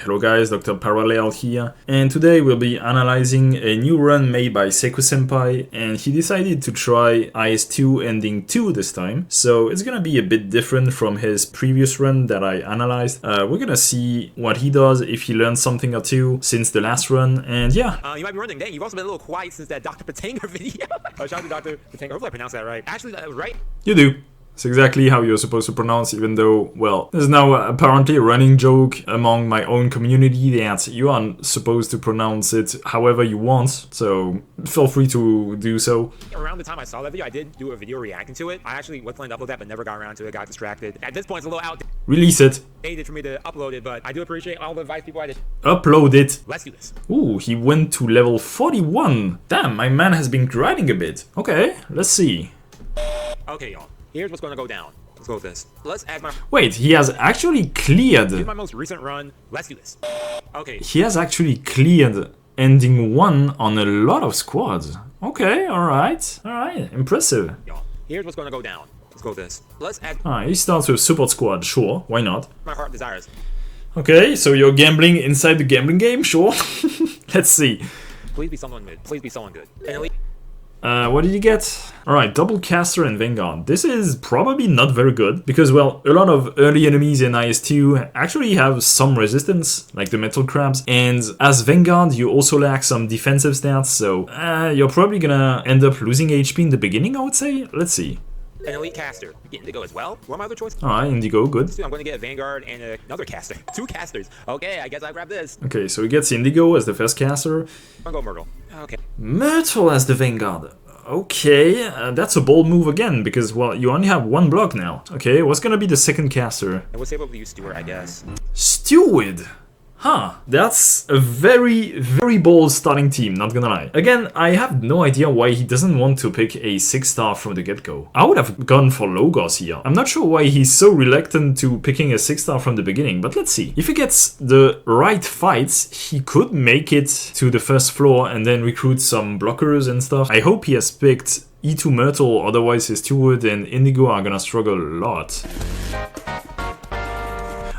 Hello guys, Dr. Parallel here, and today we'll be analyzing a new run made by Seku-Senpai, and he decided to try IS2 Ending 2 this time, so it's gonna be a bit different from his previous run that I analyzed. We're gonna see what he does, if he learned something or two since the last run, and yeah. You might be wondering, dang, you've also been a little quiet since that Dr.Pitanger video. Shout out to Dr.Pitanger, hopefully I pronounced that right. Actually, that was right. You do. It's exactly how you're supposed to pronounce, even though, well, there's now apparently a running joke among my own community that you aren't supposed to pronounce it however you want, so feel free to do so. Around the time I saw that video, I did do a video reacting to it. I actually was planning to upload that, but never got around to it, got distracted. At this point, it's a little Release it. outdated for me to upload it, but I do appreciate all the advice people had. Upload it. Let's do this. Ooh, he went to level 41. Damn, my man has been grinding a bit. Okay, let's see. Okay, y'all. Here's what's going to go down. Let's go with this. Let's add my... Wait, he has actually cleared... Here's my most recent run. Let's do this. Okay. He has actually cleared Ending 1 on a lot of squads. Okay, alright. Alright, impressive. Y'all. Here's what's going to go down. Let's go with this. Let's add... He starts with support squad, sure, why not? My heart desires. Okay, so you're gambling inside the gambling game, sure. Let's see. Please be someone good. Please be someone good. And elite... What did you get? Alright, double caster and Vanguard. This is probably not very good, because, well, a lot of early enemies in IS2 actually have some resistance, like the metal crabs, and as Vanguard you also lack some defensive stats, so you're probably gonna end up losing HP in the beginning, I would say. Let's see. An elite caster. You get Indigo as well? What are my other choices? Alright, Indigo, good. I'm going to get a Vanguard and another caster. 2 casters. Okay, I guess I'll grab this. Okay, so he gets Indigo as the first caster. I'll go Myrtle. Okay. Myrtle as the Vanguard. Okay, that's a bold move again, because, well, you only have 1 block now. Okay, what's gonna be the second caster? And we'll save up to use Steward, I guess. Steward? Huh, that's a very, very bold starting team, not gonna lie. Again, I have no idea why he doesn't want to pick a 6-star from the get-go. I would have gone for Logos here. I'm not sure why he's so reluctant to picking a 6-star from the beginning, but let's see. If he gets the right fights, he could make it to the first floor and then recruit some blockers and stuff. I hope he has picked E2 Myrtle, otherwise his Steward and Indigo are gonna struggle a lot.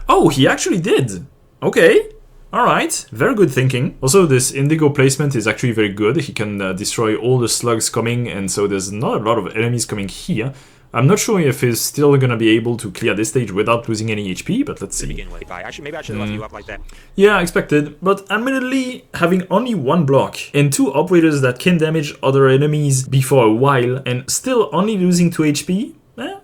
Oh, he actually did! Okay, alright, very good thinking. Also, this Indigo placement is actually very good. He can destroy all the slugs coming, and so there's not a lot of enemies coming here. I'm not sure if he's still gonna be able to clear this stage without losing any HP, but let's see. Maybe I should have left you up like that. Yeah, expected, but admittedly, having only 1 block and 2 operators that can damage other enemies before a while, and still only losing 2 HP,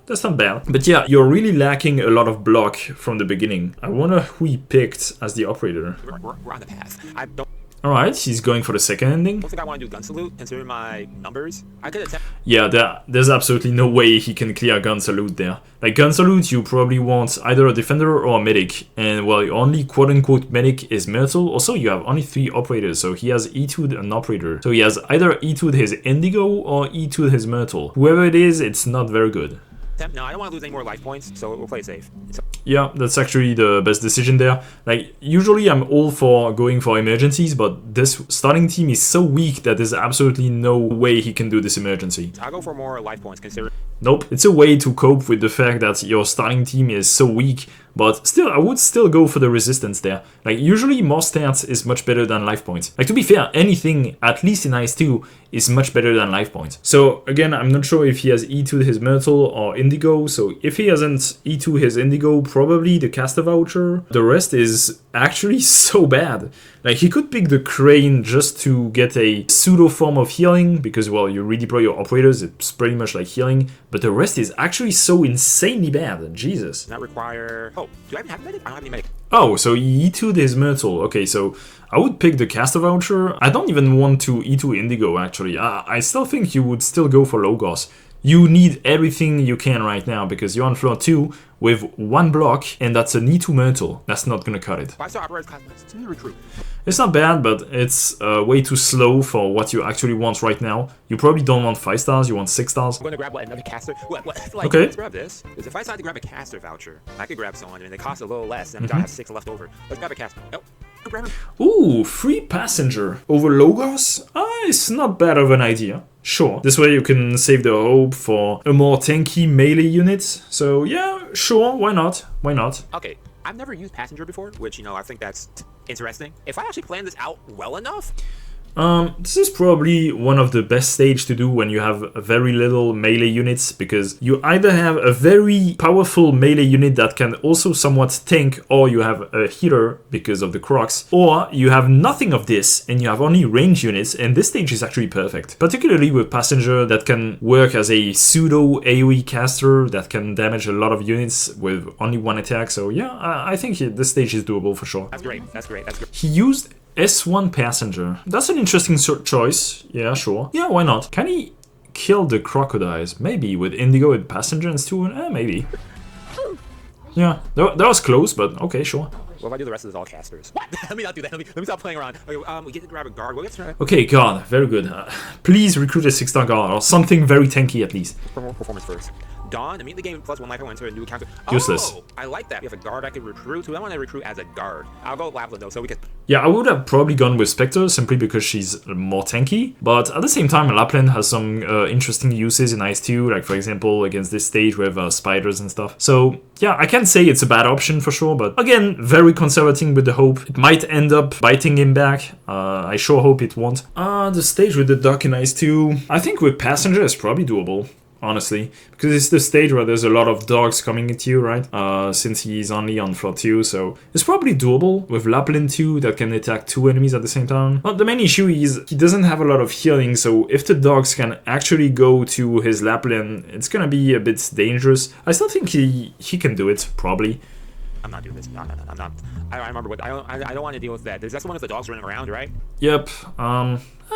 that's not bad. But yeah, you're really lacking a lot of block from the beginning. I wonder who he picked as the operator. We're on the path. I don't... Alright, he's going for the second ending. I don't think I want to do Gun Salute, considering my numbers. I could attempt... Yeah, there's absolutely no way he can clear Gun Salute there. Like, Gun Salute, you probably want either a defender or a medic. And, well, your only quote-unquote medic is Myrtle. Also, you have only 3 operators, so he has E2'd an operator. So he has either E2'd his Indigo or E2'd his Myrtle. Whoever it is, it's not very good. No, I don't want to lose any more life points, so we'll play it safe. Yeah, that's actually the best decision there. Like, usually I'm all for going for emergencies, but this starting team is so weak that there's absolutely no way he can do this emergency. I'll go for more life points, considering... Nope, it's a way to cope with the fact that your starting team is so weak, but still, I would still go for the resistance there. Like, usually more stats is much better than life points. Like, to be fair, anything, at least in IS2, is much better than life points. So, again, I'm not sure if he has E2'd his Myrtle or Indigo, so if he hasn't E2'd his Indigo, probably the caster voucher. The rest is actually so bad. Like, he could pick the Crane just to get a pseudo form of healing, because, well, you redeploy your operators, it's pretty much like healing, but the rest is actually so insanely bad. Jesus. Not require... Oh, do I even have a medic? I don't have any medic. Oh, so he E2'd his Myrtle. Okay, so I would pick the caster voucher. I don't even want to E2 Indigo, actually. I still think you would still go for Logos. You need everything you can right now, because you're on floor 2 with 1 block, and that's an E2 Myrtle. That's not gonna cut it. 5-star operators class to recruit. It's not bad, but it's way too slow for what you actually want right now. You probably don't want 5 stars, you want 6 stars. I'm going to grab another caster. Like, okay. Let's grab this. Because if I decide to grab a caster voucher, I could grab someone, and it costs a little less, and I have 6 left over. Let's grab a caster. Oh. Ooh, free passenger over Logos? It's not bad of an idea. Sure. This way you can save the hope for a more tanky melee unit. So yeah, sure, why not? Why not? Okay, I've never used Passenger before, which, you know, I think that's interesting. If I actually plan this out well enough, This is probably one of the best stage to do when you have very little melee units, because you either have a very powerful melee unit that can also somewhat tank, or you have a healer because of the Crocs, or you have nothing of this and you have only range units, and this stage is actually perfect. Particularly with Passenger that can work as a pseudo AoE caster that can damage a lot of units with only one attack, so yeah, I think this stage is doable for sure. that's great. That's great. That's great. He used S1 Passenger. That's an interesting choice. Yeah, sure. Yeah, why not? Can he kill the crocodiles? Maybe with Indigo and Passenger and Stu? Maybe. Yeah, that was close, but okay, sure. What if I do the rest of this all casters? Let me not do that. Let me stop playing around. Okay, we get to grab a guard. We'll get to Okay, guard. Very good. Please recruit a 6-star guard, or something very tanky at least. performance first. Dawn, immediately gain +1 life. I went into a new encounter. Useless. Oh, I like that. We have a guard I could recruit. Who I want to recruit as a guard. I'll go Lapland though, so we could. Yeah, I would have probably gone with Spectre simply because she's more tanky, but at the same time, Lapland has some interesting uses in IS2, like for example against this stage with spiders and stuff. So yeah, I can't say it's a bad option for sure, but again, very conservative with the hope. It might end up biting him back. I sure hope it won't. The stage with the duck in IS2, I think with Passenger is probably doable. Honestly, because it's the stage where there's a lot of dogs coming at you, right? Since he's only on floor 2, so it's probably doable with Lapland 2 that can attack 2 enemies at the same time. But the main issue is he doesn't have a lot of healing, so if the dogs can actually go to his Lapland, it's gonna be a bit dangerous. I still think he can do it, probably. I'm not doing this. No, I'm not. I remember what I don't want to deal with that. That's the one with the dogs running around, right? Yep.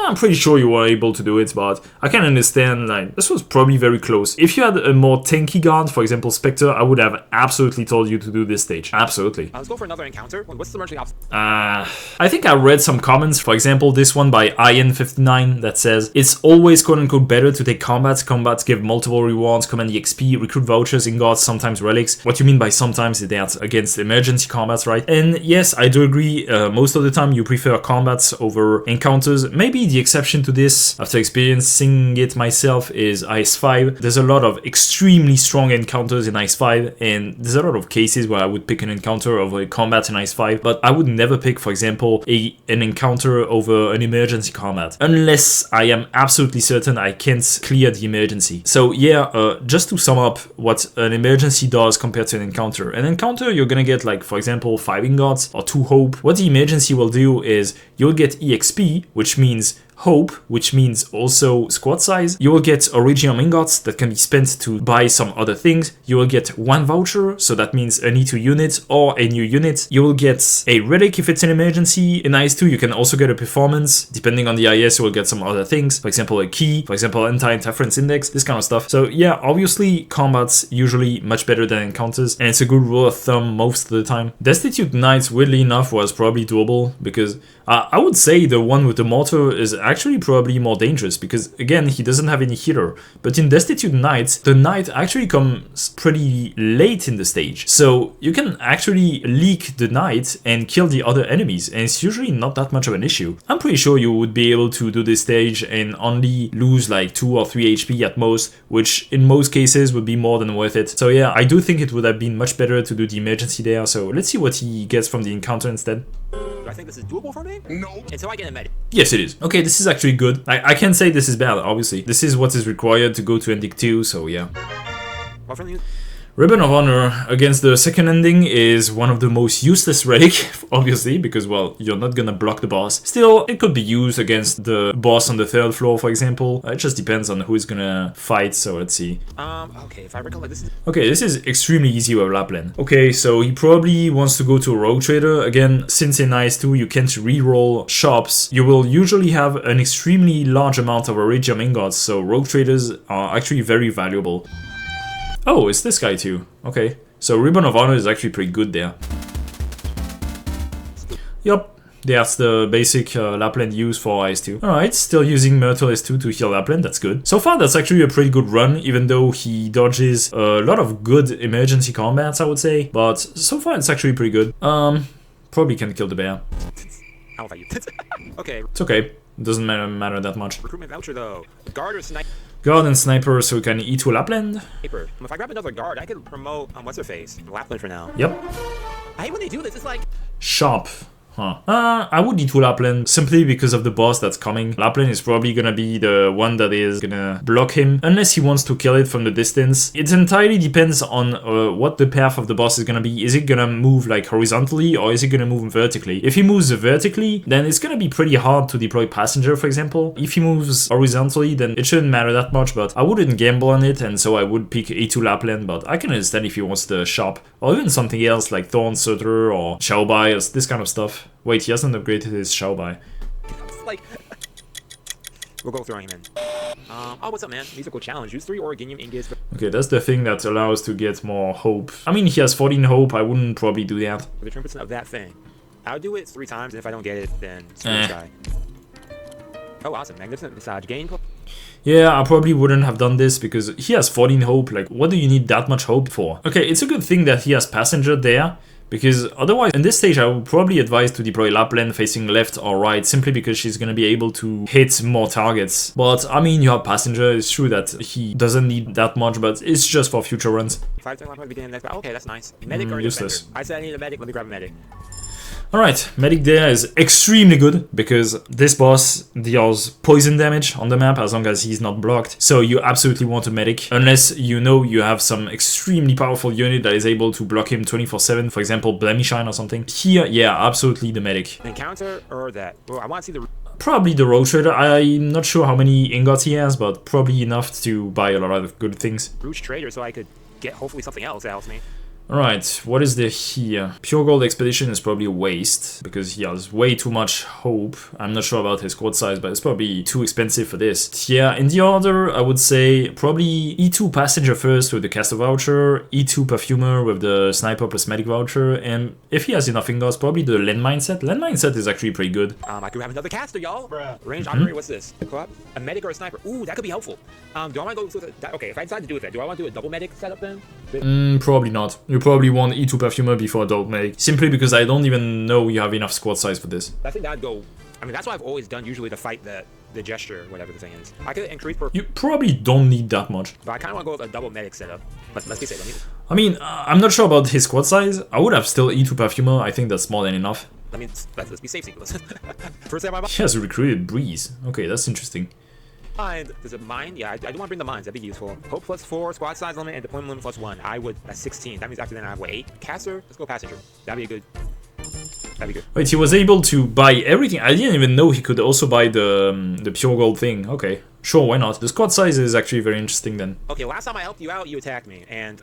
I'm pretty sure you were able to do it, but I can understand, like, this was probably very close. If you had a more tanky guard, for example Spectre, I would have absolutely told you to do this stage. Absolutely. Let's go for another encounter. What's the emerging option? I think I read some comments, for example this one by IN59 that says, it's always quote-unquote better to take combats. Combats give multiple rewards, command EXP, recruit vouchers, ingots, sometimes relics. What you mean by sometimes is that against emergency combats, right? And yes, I do agree, most of the time you prefer combats over encounters. Maybe the exception to this, after experiencing it myself, is IS5. There's a lot of extremely strong encounters in IS5, and there's a lot of cases where I would pick an encounter over a combat in IS5, but I would never pick, for example, an encounter over an emergency combat, unless I am absolutely certain I can't clear the emergency. So yeah, just to sum up what an emergency does compared to an encounter. An encounter, you're gonna get, like, for example, 5 ingots or 2 hope. What the emergency will do is you'll get EXP, which means hope, which means also squad size. You will get Originum ingots that can be spent to buy some other things. You will get 1 voucher, so that means an E2 unit or a new unit. You will get a relic if it's an emergency. In IS2 you can also get a performance. Depending on the IS you will get some other things, for example a key, for example anti-interference index, this kind of stuff. So yeah, obviously combat's usually much better than encounters, and it's a good rule of thumb most of the time. Destitute Knights, weirdly enough, was probably doable, because I would say the one with the mortar is actually probably more dangerous, because again he doesn't have any healer. But in Destitute Knights, the knight actually comes pretty late in the stage, so you can actually leak the knight and kill the other enemies, and it's usually not that much of an issue. I'm pretty sure you would be able to do this stage and only lose like 2 or 3 HP at most, which in most cases would be more than worth it. So yeah, I do think it would have been much better to do the emergency there, so let's see what he gets from the encounter instead. Do I think this is doable for me? No. Until I get a med. Yes, it is. Okay, this is actually good. I can't say this is bad, obviously. This is what is required to go to Ending 2, so yeah. What from you? Ribbon of Honor against the second ending is one of the most useless relic, obviously, because, well, you're not gonna block the boss. Still, it could be used against the boss on the 3rd floor, for example. It just depends on who is gonna fight, so let's see. Okay, if I recall, this is... Okay, this is extremely easy with Lapland. Okay, so he probably wants to go to a rogue trader. Again, since in IS2 you can't reroll shops, you will usually have an extremely large amount of Iridium ingots, so rogue traders are actually very valuable. Oh, it's this guy too. Okay, so Ribbon of Honor is actually pretty good there. Yup, that's the basic Lapland use for IS2. Alright, still using Myrtle S2 to heal Lapland, that's good. So far that's actually a pretty good run, even though he dodges a lot of good emergency combats, I would say. But so far it's actually pretty good. Probably can kill the bear. How about you? Okay. It's okay, it doesn't matter that much. Recruitment voucher though. Guard or sniper? Guard and sniper, so we can E2 Lapland. If I grab another guard, I could promote what's her face? Lapland for now. Yep. I hate when they do this. It's like Sharp. Huh. I would D2 Lapland simply because of the boss that's coming. Lapland is probably gonna be the one that is gonna block him, unless he wants to kill it from the distance. It entirely depends on what the path of the boss is gonna be. Is it gonna move like horizontally or is it gonna move vertically? If he moves vertically, then it's gonna be pretty hard to deploy Passenger, for example. If he moves horizontally, then it shouldn't matter that much, but I wouldn't gamble on it, and so I would pick E2 Lapland, but I can understand if he wants the Sharp, or even something else like Thorn Sutter or Xiaobai or this kind of stuff. Wait, he hasn't upgraded his Xiaobai. like we'll go throwing him in. Oh, what's up, man? Musical challenge. Use 3 Originium ingots. Okay, that's the thing that allows to get more hope. I mean, he has 14 hope. I wouldn't probably do that. For the 10% of that thing, I'll do it 3 times, and if I don't get it, then screw this guy. Oh, awesome. Magnificent massage gain. Yeah, I probably wouldn't have done this because he has 14 hope. Like, what do you need that much hope for? Okay, it's a good thing that he has Passenger there, because otherwise, in this stage, I would probably advise to deploy Lapland facing left or right, simply because she's gonna be able to hit more targets. But, I mean, you have Passenger, it's true that he doesn't need that much, but it's just for future runs. 5 turn Lapland beginning next. Okay, that's nice. Medic or useless. defender? I said I need a medic, let me grab a medic. Alright, Medic there is extremely good, because this boss deals poison damage on the map as long as he's not blocked. So you absolutely want a Medic, unless you know you have some extremely powerful unit that is able to block him 24/7, for example Blemishine or something. Here, yeah, absolutely the Medic. Encounter or that? Well, I want to see the... Probably the Road Trader. I'm not sure how many ingots he has, but probably enough to buy a lot of good things. Rouge Trader, so I could get hopefully something else that helps me. Alright, what is there here? Pure Gold Expedition is probably a waste, because he has way too much hope. I'm not sure about his squad size, but it's probably too expensive for this. Yeah, in the order, I would say probably E2 Passenger first with the Caster Voucher, E2 Perfumer with the Sniper plus Medic Voucher, and if he has enough ingots, probably the Landmine set. Landmine set is actually pretty good. I could have another caster, y'all. Range operator, what's this? A medic or a sniper? Ooh, that could be helpful. Do I want to go with that? Okay, if I decide to do it that, do I want to do a double medic setup then? Probably not. You probably want E2 Perfumer before double medic, simply because I don't even know you have enough squad size for this. I think that'd go. I mean, that's what I've always done usually to fight the gesture, whatever the thing is. I could increase per. You probably don't need that much. But I kind of want to go with a double medic setup. Let's be safe. I mean, I'm not sure about his squad size. I would have still E2 Perfumer. I think that's more than enough. Let's be safe, Nicholas. First time he has recruited Breeze. Okay, that's interesting. Mind. Does it mine? Yeah, I do want to bring the mines. That'd be useful. Hope +4, squad size limit, and deployment limit +1. I would. That's 16. That means after then I have what, 8? Caster? Let's go Passenger. That'd be good. Wait, he was able to buy everything. I didn't even know he could also buy the pure gold thing. Okay, sure, why not? The squad size is actually very interesting then. Okay, last time I helped you out, you attacked me, and...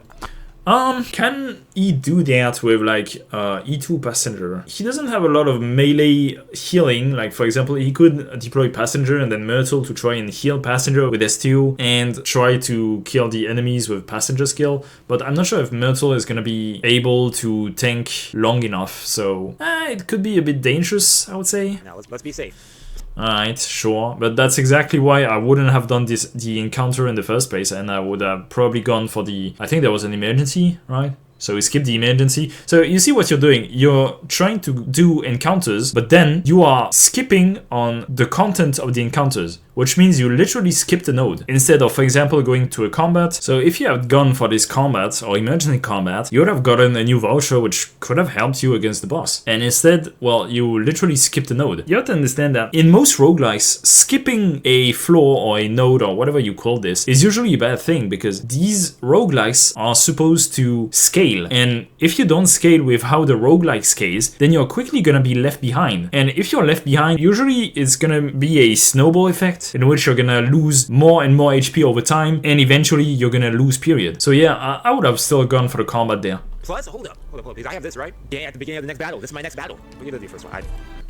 Can he do that with like E2 Passenger? He doesn't have a lot of melee healing. Like for example, he could deploy Passenger and then Myrtle to try and heal Passenger with S2 and try to kill the enemies with Passenger skill. But I'm not sure if Myrtle is gonna be able to tank long enough. So it could be a bit dangerous, I would say. Now let's be safe. Alright, sure, but that's exactly why I wouldn't have done the encounter in the first place, and I would have probably gone for I think there was an emergency, right? So we skip the emergency. So you see what you're doing. You're trying to do encounters, but then you are skipping on the content of the encounters, which means you literally skipped a node instead of, for example, going to a combat. So if you had gone for this combat or emergency combat, you would have gotten a new voucher which could have helped you against the boss. And instead, well, you literally skipped a node. You have to understand that in most roguelikes, skipping a floor or a node or whatever you call this is usually a bad thing, because these roguelikes are supposed to scale. And if you don't scale with how the roguelike scales, then you're quickly gonna be left behind. And if you're left behind, usually it's gonna be a snowball effect in which you're gonna lose more and more HP over time, and eventually you're gonna lose, period. So yeah, I would have still gone for the combat there. Plus, hold up, because I have this, right? Yeah, at the beginning of the next battle. This is my next battle. We do the first one.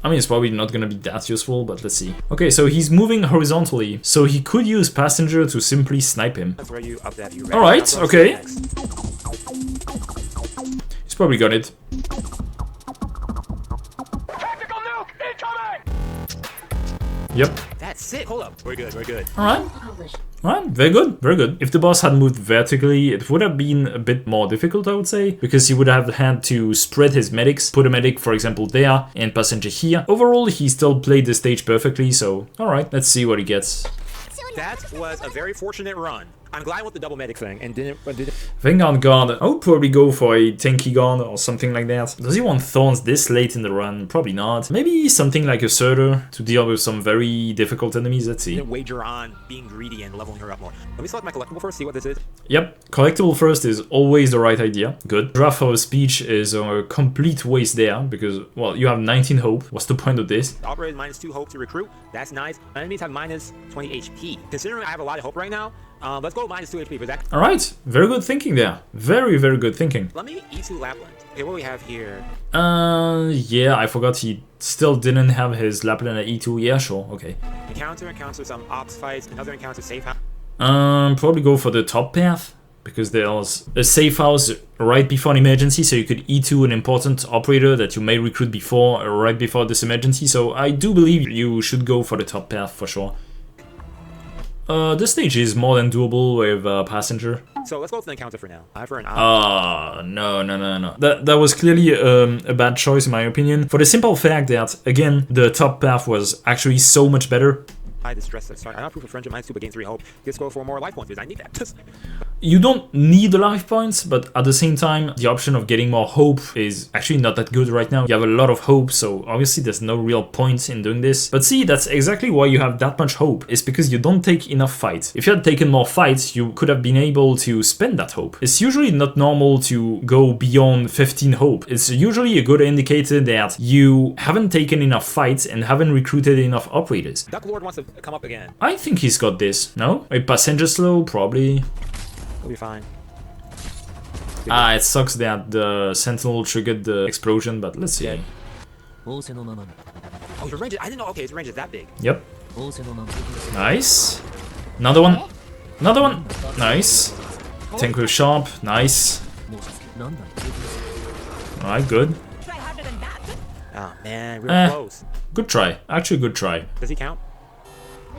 I mean, it's probably not gonna be that useful, but let's see. Okay, so he's moving horizontally, so he could use Passenger to simply snipe him. That's where you up that view. Alright, okay. He's probably got it. Tactical nuke incoming! Yep. That's sick. Hold up. We're good. Alright. Alright, very good, very good. If the boss had moved vertically, it would have been a bit more difficult, I would say, because he would have had to spread his medics, put a medic, for example, there, and Passenger here. Overall, he still played the stage perfectly, so alright, let's see what he gets. That was a very fortunate run. I'm glad with the double medic thing and didn't. Vanguard guard, I would probably go for a tanky guard or something like that. Does he want thorns this late in the run? Probably not. Maybe something like a Surtur to deal with some very difficult enemies. Let's see. Didn't wager on being greedy and leveling her up more. Let me select my collectible first, see what this is. Yep, collectible first is always the right idea. Good. Draft of speech is a complete waste there because, well, you have 19 hope. What's the point of this? Operator minus 2 hope to recruit. That's nice. Enemies have minus 20 HP. Considering I have a lot of hope right now, let's go minus 2 HP for that. Alright, very good thinking there. Very, very good thinking. Let me E2 Lapland. Okay, what do we have here? Yeah, I forgot he still didn't have his Lapland at E2. Yeah, sure, okay. Encounter some ops fights, another encounter safe house. Probably go for the top path, because there's a safe house right before an emergency, so you could E2 an important operator that you may recruit before, right before this emergency, so I do believe you should go for the top path for sure. This stage is more than doable with Passenger. So let's go to the encounter for now. For an no. That was clearly a bad choice in my opinion, for the simple fact that, again, the top path was actually so much better. Distress that start. I got proof of friendship minus 2 but gain 3 hope. Let's go for more life points because I need that. You don't need the life points, but at the same time, the option of getting more hope is actually not that good right now. You have a lot of hope, so obviously there's no real point in doing this. But see, that's exactly why you have that much hope. It's because you don't take enough fights. If you had taken more fights, you could have been able to spend that hope. It's usually not normal to go beyond 15 hope. It's usually a good indicator that you haven't taken enough fights and haven't recruited enough operators. Duck Lord wants to come up again. I think he's got this. No? A Passenger slow? Probably. We'll be fine. It sucks that the Sentinel triggered the explosion, but let's see. Yeah. Oh, your range is, I didn't know, okay, his range is that big. Yep. Nice. Another one. Another one. Nice. Tank with sharp. Nice. Alright, good. Oh man, we were close. Good try. Actually, good try. Does he count?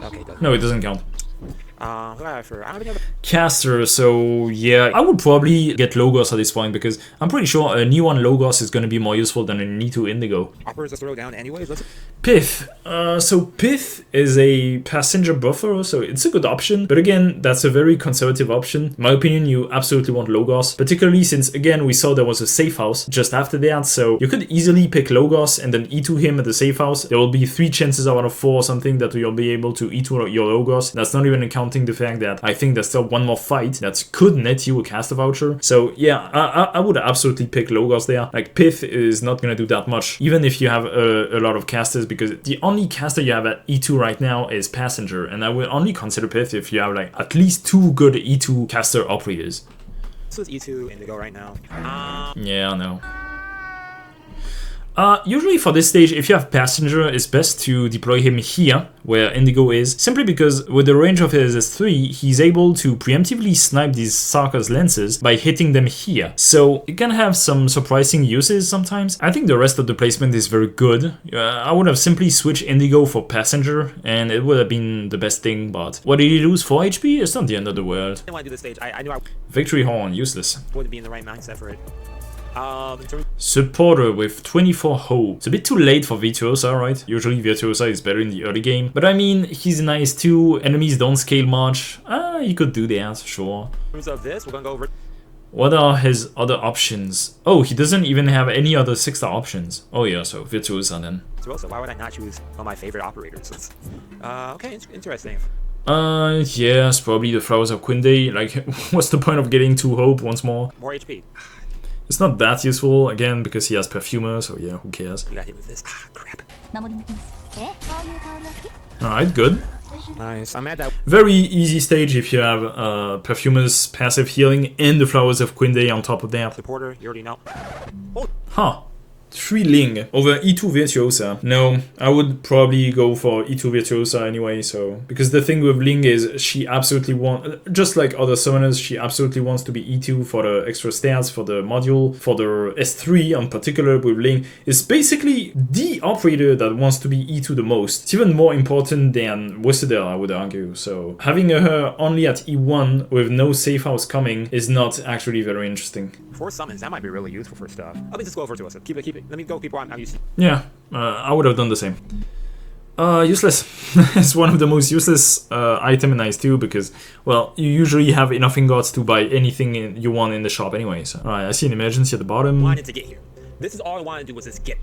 Okay, doesn't. No, it doesn't count. I Caster, so yeah, I would probably get Logos at this point because I'm pretty sure a new on Logos is going to be more useful than an E2 Indigo. Operators just throw down anyways. Pith. So Pith is a passenger buffer, so it's a good option. But again, that's a very conservative option. In my opinion, you absolutely want Logos, particularly since, again, we saw there was a safe house just after that. So you could easily pick Logos and then E2 him at the safe house. There will be 3 chances out of 4 or something that you'll be able to E2 your Logos. That's not even accounting the fact that I think there's still one more fight that could net you a caster voucher. So yeah, I would absolutely pick Logos there. Like, Pith is not gonna do that much, even if you have a lot of casters, because the only caster you have at E2 right now is Passenger, and I will only consider Pith if you have like at least 2 good E2 caster operators. This is E2 Indigo right now. Yeah, I know. Usually for this stage, if you have Passenger, it's best to deploy him here, where Indigo is, simply because with the range of his S3, he's able to preemptively snipe these Sarkha's lenses by hitting them here. So it can have some surprising uses sometimes. I think the rest of the placement is very good. I would have simply switched Indigo for Passenger, and it would have been the best thing, but what did he lose? 4 HP? It's not the end of the world. I didn't want to do this stage. I knew I Victory Horn, useless. wouldn't be in the right mindset for it. Supporter with 24 hope. It's a bit too late for Virtuosa, right? Usually Virtuosa is better in the early game. But I mean, he's an IS2, enemies don't scale much. He could do that, sure. In terms of this, we're gonna go over. What are his other options? Oh, he doesn't even have any other 6-star options. Oh yeah, so Virtuosa then. So why would I not choose one of my favorite operators? Okay, interesting. Yes, probably the Flowers of Quinde. Like, what's the point of getting 2 hope once more? More HP. It's not that useful, again, because he has Perfumer, so yeah, who cares? You got hit with this. Crap. Alright, good. Nice. I'm at that. Very easy stage if you have Perfumer's passive healing and the Flowers of Quinde on top of that. Supporter, you already know. Oh. Huh. 3 Ling over E2 Virtuosa. No, I would probably go for E2 Virtuosa anyway, so... Because the thing with Ling is she absolutely wants... Just like other summoners, she absolutely wants to be E2 for the extra stats, for the module, for the S3 in particular with Ling. It's basically the operator that wants to be E2 the most. It's even more important than Wistadel, I would argue, so... Having her only at E1 with no safe house coming is not actually very interesting. 4 summons, that might be really useful for stuff. Let me just go over to us. Keep it. Let me go, people. I'm used to. Yeah, I would have done the same. Useless. It's one of the most useless item in IS2 because, well, you usually have enough ingots to buy anything you want in the shop anyway. So, alright, I see an emergency at the bottom. Wanted to get here. This is all I wanted to do was just get.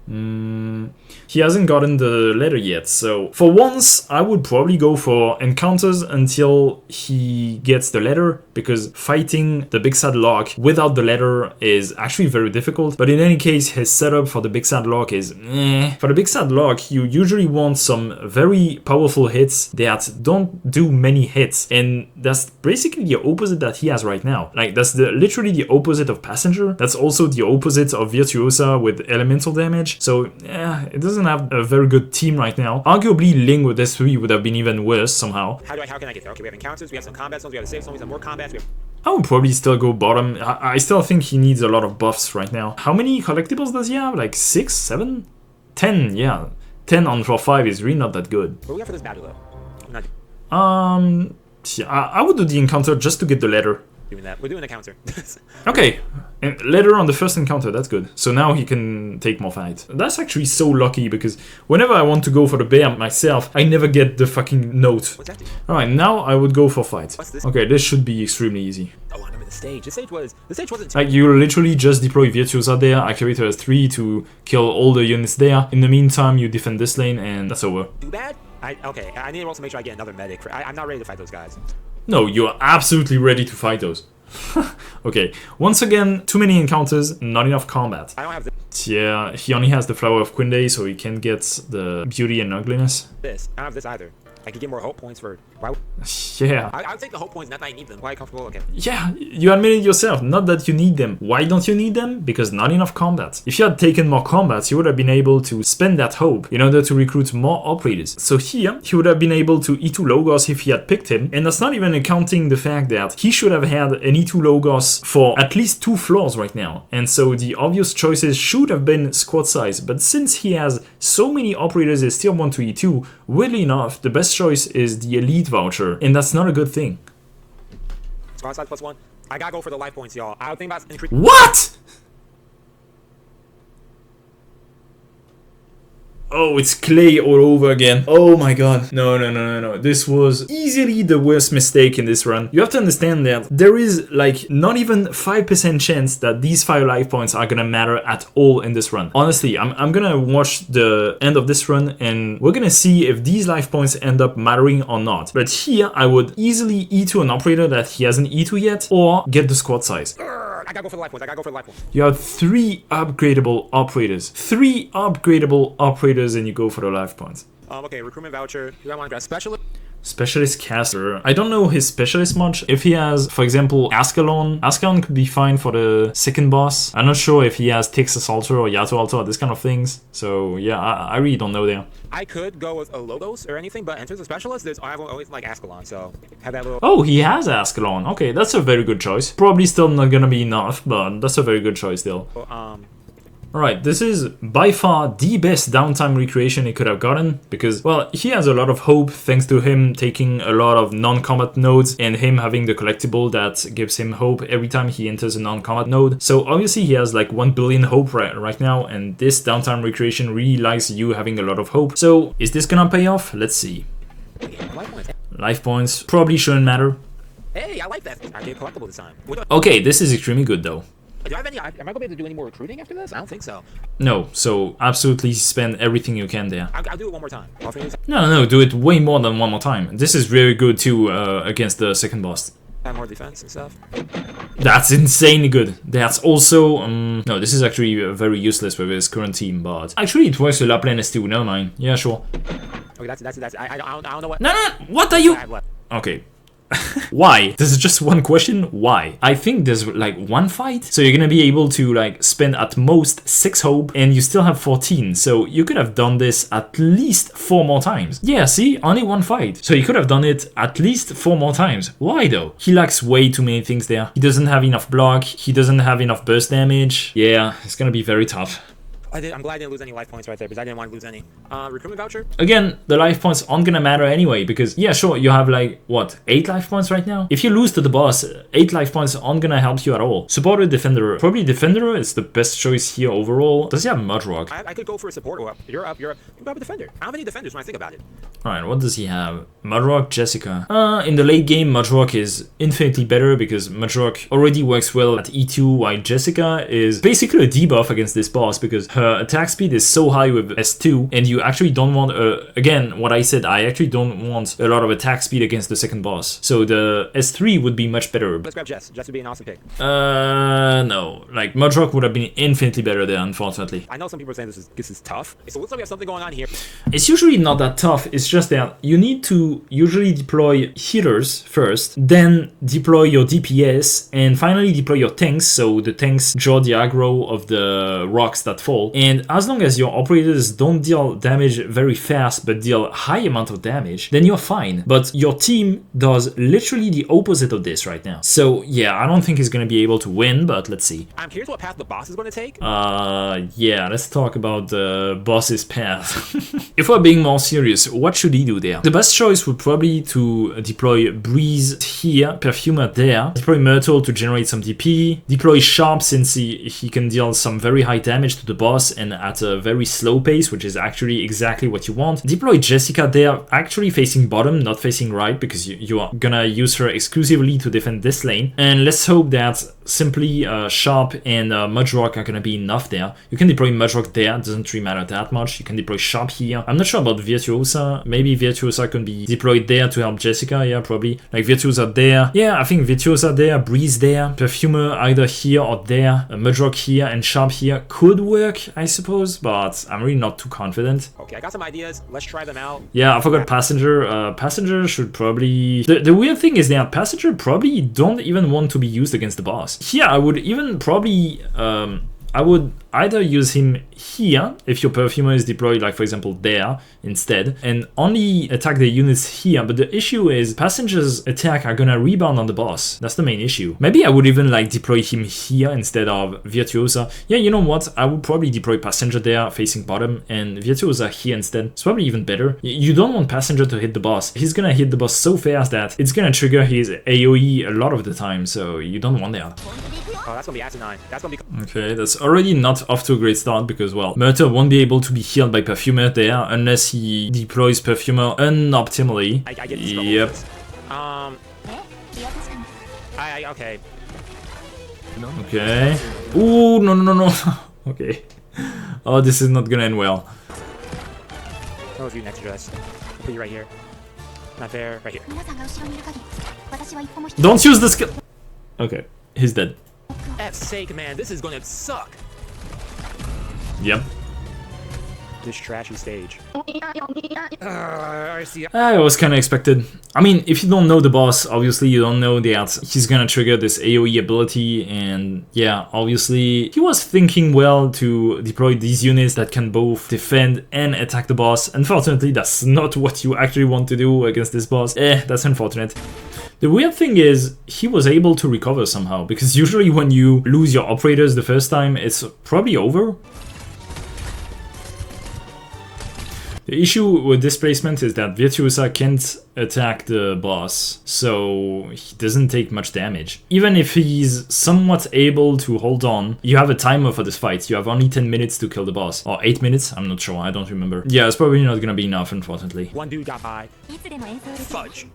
He hasn't gotten the letter yet, so for once I would probably go for encounters until he gets the letter, because fighting the Big Sad Lock without the letter is actually very difficult. But in any case, his setup for the Big Sad Lock is eh. For the Big Sad Lock, you usually want some very powerful hits that don't do many hits, and that's basically the opposite that he has right now. Like, that's literally the opposite of Passenger. That's also the opposite of Virtuosa with elemental damage. So, yeah, it doesn't have a very good team right now. Arguably, Ling with S3 would have been even worse somehow. How can I get there? Okay, we have encounters, we have some combat zones, we have the safe zones, we have more combats, we have... I would probably still go bottom. I still think he needs a lot of buffs right now. How many collectibles does he have? Like 6, 7? 10, yeah. 10 on floor 5 is really not that good. What do we have for this battle, though? Yeah, I would do the encounter just to get the letter. Doing that. We're doing the counter. Okay, and letter on the first encounter, that's good. So now he can take more fights. That's actually so lucky, because whenever I want to go for the bear myself, I never get the fucking note. What's that do? Alright, now I would go for fight. What's this? Okay, this should be extremely easy. Oh, I remember the stage. The stage wasn't... Like, you literally just deploy Virtuosa there, activate her S3 to kill all the units there. In the meantime, you defend this lane, and that's over. Too bad? Okay, I need to also make sure I get another medic. I'm not ready to fight those guys. No, you're absolutely ready to fight those. Okay, once again, too many encounters, not enough combat. I don't have this. Yeah, he only has the Flower of Quinde, so he can't get the beauty and ugliness. I don't have this either. I could get more hope points for... Why? Yeah. I would take the hope points, not that I need them. Why comfortable? Okay. Yeah, you admitted yourself, not that you need them. Why don't you need them? Because not enough combat. If you had taken more combats, you would have been able to spend that hope in order to recruit more operators. So here, he would have been able to E2 Logos if he had picked him, and that's not even accounting the fact that he should have had an E2 Logos for at least 2 floors right now. And so the obvious choices should have been squad size, but since he has so many operators that still want to E2, weirdly enough, the best choice is the elite voucher, and that's not a good thing. Squad size +1. I gotta go for the life points, y'all. I would think about... What? Oh, it's clay all over again. Oh my god. No. This was easily the worst mistake in this run. You have to understand that there is like not even 5% chance that these 5 life points are gonna matter at all in this run. Honestly, I'm gonna watch the end of this run and we're gonna see if these life points end up mattering or not. But here, I would easily E2 an operator that he hasn't E2 yet, or get the squad size. I gotta go for the life points. You have 3 upgradable operators. 3 upgradable operators, and you go for the life points. Okay, recruitment voucher. Do I want to grab specialist? Specialist caster. I don't know his specialist much. If he has, for example, Ascalon could be fine for the second boss. I'm not sure if he has Tix Assaulter or Yato Alter, this kind of things. So yeah, I really don't know there. I could go with a Logos or anything, but in terms of specialist, I always like Ascalon, so have that little... Oh, he has Ascalon. Okay, that's a very good choice. Probably still not gonna be enough, but that's a very good choice still. Alright, this is by far the best downtime recreation he could have gotten, because, well, he has a lot of hope thanks to him taking a lot of non-combat nodes and him having the collectible that gives him hope every time he enters a non-combat node. So obviously he has like 1 billion hope right now, and this downtime recreation really likes you having a lot of hope. So is this gonna pay off? Let's see. Life points probably shouldn't matter. Hey, I like that. I get collectible this time. Okay, this is extremely good though. Do I have any? Am I gonna be able to do any more recruiting after this? I don't think so. No, so absolutely spend everything you can there. I'll do it one more time. No, do it way more than one more time. This is very good too against the second boss. Have more defense and stuff. That's insanely good. That's also no, this is actually very useless with his current team, but actually it works with Lapland S2. Never mind. Yeah, sure. Okay, that's. I don't know what. No, what are you? Okay. Why? This is just one question. Why? I think there's like 1 fight, so you're gonna be able to like spend at most 6 hope, and you still have 14, so you could have done this at least 4 more times. Yeah, see, only 1 fight, so you could have done it at least 4 more times. Why though? He lacks way too many things there. He doesn't have enough block, he doesn't have enough burst damage. Yeah, it's gonna be very tough. I'm glad I didn't lose any life points right there because I didn't want to lose any. Recruitment voucher? Again, the life points aren't gonna matter anyway, because yeah, sure, you have like, what, 8 life points right now? If you lose to the boss, 8 life points aren't gonna help you at all. Supporter, defender. Probably defender is the best choice here overall. Does he have Mudrock? I could go for a support. You're up. You grab a defender. I don't have any defenders when I think about it. Alright, what does he have? Mudrock, Jessica. In the late game, Mudrock is infinitely better because Mudrock already works well at E2, while Jessica is basically a debuff against this boss because her attack speed is so high with S2, and you actually don't want, again, what I said, I actually don't want a lot of attack speed against the second boss. So the S3 would be much better. Let's grab Jess. Jess would be an awesome pick. No. Like, Mudrock would have been infinitely better there, unfortunately. I know some people are saying this is tough. So it looks like we have something going on here. It's usually not that tough, it's just that you need to usually deploy healers first, then deploy your DPS, and finally deploy your tanks, so the tanks draw the aggro of the rocks that fall. And as long as your operators don't deal damage very fast, but deal high amount of damage, then you're fine. But your team does literally the opposite of this right now. So yeah, I don't think he's gonna be able to win, but let's see. I'm curious what path the boss is going to take. Yeah, let's talk about the boss's path. If we're being more serious, what should he do there? The best choice would probably to deploy Breeze here, Perfumer there, deploy Myrtle to generate some DP, deploy Sharp since he can deal some very high damage to the boss and at a very slow pace, which is actually exactly what you want. Deploy Jessica there, actually facing bottom, not facing right, because you are gonna use her exclusively to defend this lane. And let's hope that simply Sharp and Mudrock are gonna be enough there. You can deploy Mudrock there, doesn't really matter that much. You can deploy Sharp here. I'm not sure about Virtuosa. Maybe Virtuosa can be deployed there to help Jessica. Yeah, probably. Like Virtuosa there. Yeah, I think Virtuosa there, Breeze there, Perfumer either here or there, Mudrock here and Sharp here could work, I suppose, but I'm really not too confident. Okay, I got some ideas. Let's try them out. Yeah, I forgot Passenger. Passenger should probably... The weird thing is that Passenger probably don't even want to be used against the boss. Here, I would even probably... I would either use him here, if your Perfumer is deployed, like for example there, instead, and only attack the units here, but the issue is Passenger's attack are gonna rebound on the boss. That's the main issue. Maybe I would even like deploy him here instead of Virtuosa. Yeah, you know what, I would probably deploy Passenger there, facing bottom, and Virtuosa here instead. It's probably even better. You don't want Passenger to hit the boss. He's gonna hit the boss so fast that it's gonna trigger his AoE a lot of the time, so you don't want that. Oh, that's gonna be asinine. That's gonna be... Okay, that's already not off to a great start because, well, Myrtle won't be able to be healed by Perfumer there unless he deploys Perfumer unoptimally. I get this. Yep. Okay. Okay. Ooh, no. Okay. Oh, this is not gonna end well. What was you next, Dress? I'll put you right here. Not there, right here. Don't use the skill. Okay, he's dead. F's sake, man, this is gonna suck. Yep. This trashy stage. I see. It was kind of expected. I mean, if you don't know the boss, obviously you don't know that he's gonna trigger this AoE ability, and yeah, obviously he was thinking well to deploy these units that can both defend and attack the boss. Unfortunately, that's not what you actually want to do against this boss. That's unfortunate. The weird thing is, he was able to recover somehow, because usually when you lose your operators the first time, it's probably over. The issue with displacement is that Virtuosa can't attack the boss, so he doesn't take much damage. Even if he's somewhat able to hold on, you have a timer for this fight. You have only 10 minutes to kill the boss. Or 8 minutes? I'm not sure, I don't remember. Yeah, it's probably not gonna be enough, unfortunately. One dude got by. Fudge.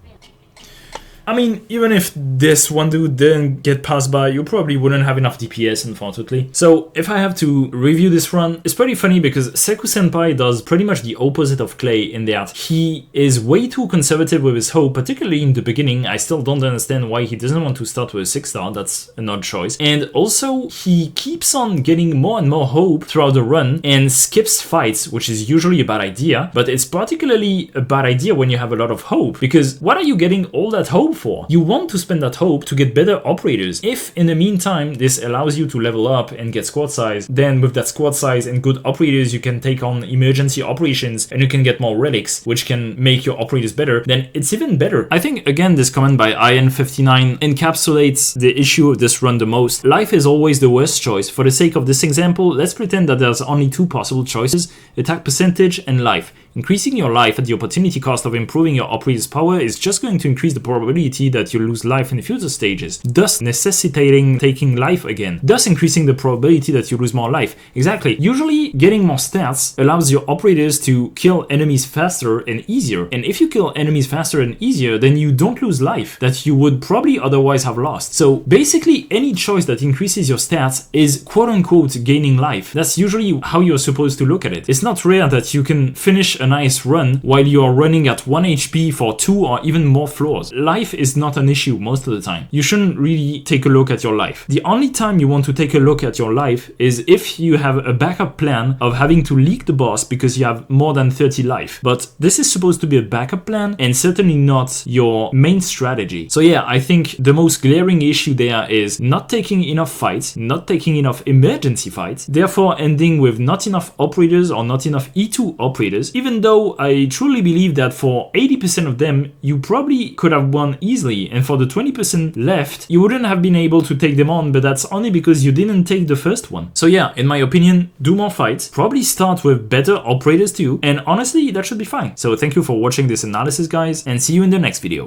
I mean, even if this one dude didn't get passed by, you probably wouldn't have enough DPS, unfortunately. So, if I have to review this run, it's pretty funny because Seku-Senpai does pretty much the opposite of Clay in that he is way too conservative with his hope, particularly in the beginning. I still don't understand why he doesn't want to start with a 6-star, that's an odd choice. And also, he keeps on getting more and more hope throughout the run and skips fights, which is usually a bad idea, but it's particularly a bad idea when you have a lot of hope, because what are you getting all that hope for. You want to spend that hope to get better operators. If in the meantime this allows you to level up and get squad size, then with that squad size and good operators you can take on emergency operations and you can get more relics, which can make your operators better, then it's even better. I think again this comment by IN59 encapsulates the issue of this run the most. Life is always the worst choice. For the sake of this example, let's pretend that there's only two possible choices: attack percentage and life. Increasing your life at the opportunity cost of improving your operator's power is just going to increase the probability that you lose life in the future stages, thus necessitating taking life again, thus increasing the probability that you lose more life. Exactly. Usually getting more stats allows your operators to kill enemies faster and easier, and if you kill enemies faster and easier, then you don't lose life that you would probably otherwise have lost. So basically any choice that increases your stats is quote-unquote gaining life. That's usually how you're supposed to look at it. It's not rare that you can finish a nice run while you are running at 1 HP for 2 or even more floors. Life is not an issue most of the time. You shouldn't really take a look at your life. The only time you want to take a look at your life is if you have a backup plan of having to leak the boss because you have more than 30 life. But this is supposed to be a backup plan and certainly not your main strategy. So yeah, I think the most glaring issue there is not taking enough fights, not taking enough emergency fights, therefore ending with not enough operators or not enough E2 operators, even though I truly believe that for 80% of them you probably could have won easily, and for the 20% left you wouldn't have been able to take them on, but that's only because you didn't take the first one. So yeah, in my opinion, do more fights, probably start with better operators too, and honestly that should be fine. So thank you for watching this analysis guys, and see you in the next video.